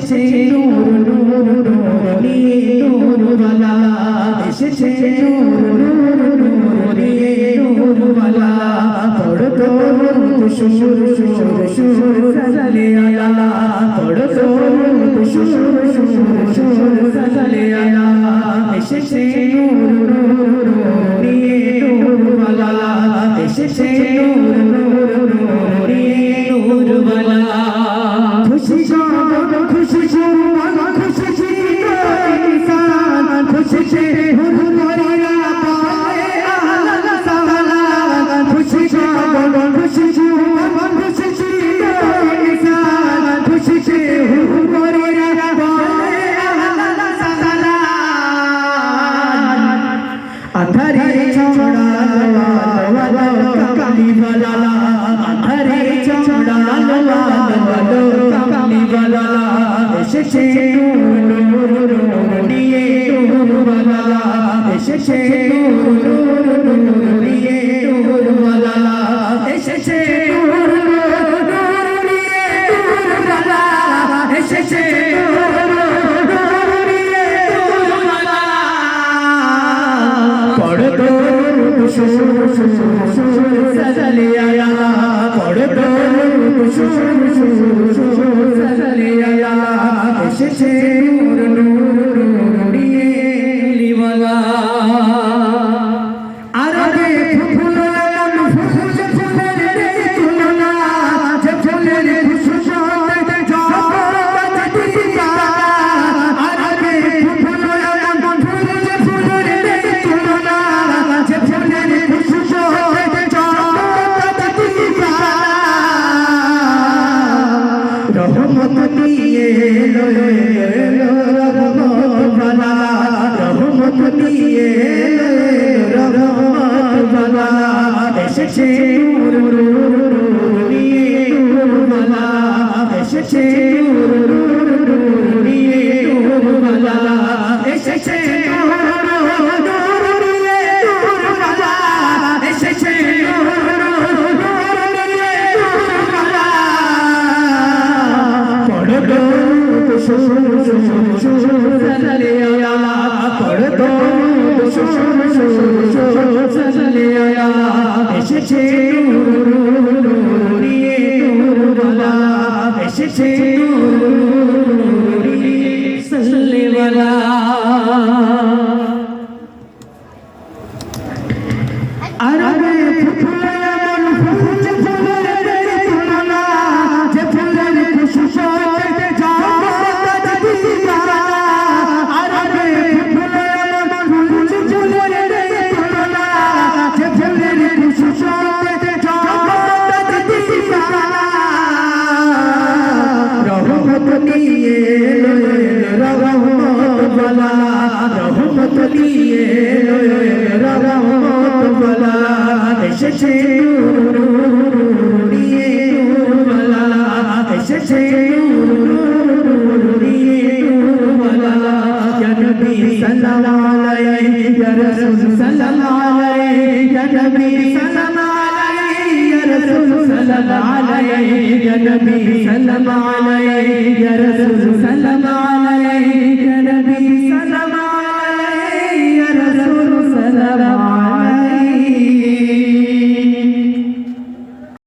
এসেছে নূর নূর নূর নিয়ে নূরওয়ালা এসেছে নূর নূর নূর নিয়ে নূরওয়ালা পড়ো দরুদ শুর শুর শুর সাল্লি আলা পড়ো দরুদ শুর শুর শুর সাল্লি আলা এসেছে নূর নূর নূর নিয়ে নূরওয়ালা এসেছে নূর নূর নূর নিয়ে নূরওয়ালা খুশি খুশি খুশি ইনসান খুশি হুরুরিয়া পায়ে আহলান সালাম খুশি খুশি খুশি ইনসান খুশি হুরুরিয়া পায়ে আহলান সালাম আধারে ছড়ালো ওয়ালা কামলিওয়ালা আধারে ছড়ালো ওয়ালা কামলিওয়ালা এসেছে নূর নূর নূর নিয়ে নূরওয়ালা এসেছে নূর নূর নূর নিয়ে নূরওয়ালা এসেছে নূর নূর নূর নিয়ে নূরওয়ালা এসেছে নূর নূর নূর নিয়ে নূরওয়ালা পড়ো দরুদ শুর শুর শুর সাল্লি আলা পড়ো দরুদ শুর শুর শুর সাল্লি আলা এসেছে নূর নূর নূর নিয়ে নূরওয়ালা আরবে ফুল এমন ফুল যে ফুলের নেই তুলনা যে ফুলের খুশবুতে জগৎ দিবা আরবে ফুল এমন ফুল যে ফুলের নেই তুলনা যে ফুলের খুশবুতে জগৎ দিবা রহমত নিয়ে এলো রহমতওয়ালা রহমত নিয়ে এলো রহমতওয়ালা এসেছে নূর নূর নূর নিয়ে নূরওয়ালা এসেছে নূর নূর নূর নিয়ে নূরওয়ালা এসেছে নূর নূর নূর নিয়ে নূরওয়ালা এসেছে নূর নূর নূর নিয়ে নূরওয়ালা পড়ো দরুদ শুর শুর শুর সাল্লি আলা পড়ো দরুদ শুর শুর শুর সাল্লি আলা এসেছে নূর নূর নূর নিয়ে নূরওয়ালা এসেছে নূর নূর নূর নিয়ে সাল্লিওয়ালা আরবে ফুল এমন ফুল যে ফুলের নেই তুলনা যে ফুলের খুশবুতে জগৎ দিবা আরবে ফুল এমন ফুল যে ফুলের নেই তুলনা যে ফুলের খুশবুতে জগৎ দিবা রহমত নিয়ে এলো রহমতওয়ালা রহমত নিয়ে এলো রহমতওয়ালা এসেছে নূর নূর নূর নিয়ে নূরওয়ালা এসেছে নূর নূর নূর নিয়ে নূরওয়ালা ইয়া নবী সাল্লাল্লাহু আলাইহি ইয়া রাসূল সাল্লাল্লাহু আলাইহি ইয়া নবী সাল্লাল্লাহু আলাইহি ইয়া রাসূল সাল্লাল্লাহু আলাইহি ইয়া নবী সাল্লাল্লাহু আলাইহি ইয়া রাসূল সাল্লাল্লাহু আলাইহি ইয়া নবী সাল্লাল্লাহু